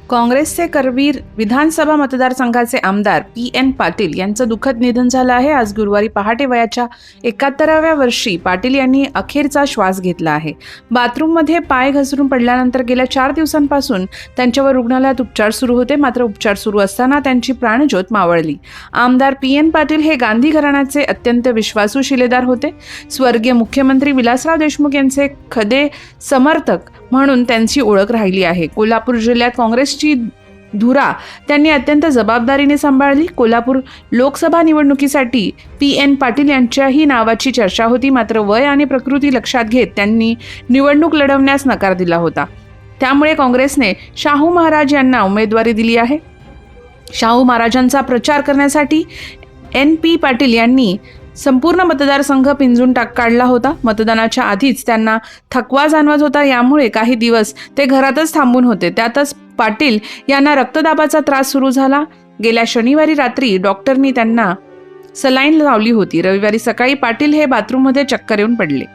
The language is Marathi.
काँग्रेसचे करवीर विधानसभा मतदारसंघाचे आमदार PN पाटील यांचं दुःखद निधन झालं आहे. आज गुरुवारी पहाटे वयाच्या 71व्या वर्षी पाटील यांनी अखेरचा श्वास घेतला आहे. बाथरूममध्ये पाय घसरून पडल्यानंतर गेल्या 4 दिवसांपासून त्यांच्यावर रुग्णालयात उपचार सुरू होते. मात्र उपचार सुरू असताना त्यांची प्राणज्योत मावळली. आमदार PN पाटील हे गांधी घराण्याचे अत्यंत विश्वासू शिलेदार होते. स्वर्गीय मुख्यमंत्री विलासराव देशमुख यांचे खदे समर्थक म्हणून त्यांची ओळख राहिली आहे. कोल्हापूर जिल्ह्यात काँग्रेसची धुरा त्यांनी अत्यंत जबाबदारीने सांभाळली. कोल्हापूर लोकसभा निवडणुकीसाठी PN पाटील यांच्याही नावाची चर्चा होती. मात्र वय आणि प्रकृती लक्षात घेत त्यांनी निवडणूक लढवण्यास नकार दिला होता. त्यामुळे काँग्रेसने शाहू महाराज यांना उमेदवारी दिली आहे. शाहू महाराजांचा प्रचार करण्यासाठी NP पाटील यांनी संपूर्ण मतदारसंघ पिंजून काढला होता. मतदानाच्या आधीच त्यांना थकवा जाणवत होता. यामुळे काही दिवस ते घरातच थांबून होते. त्यातच पाटील यांना रक्तदाबाचा त्रास सुरू झाला. गेल्या शनिवारी रात्री डॉक्टरनी त्यांना सलाईन लावली होती. रविवारी सकाळी पाटील हे बाथरूममध्ये चक्कर येऊन पडले.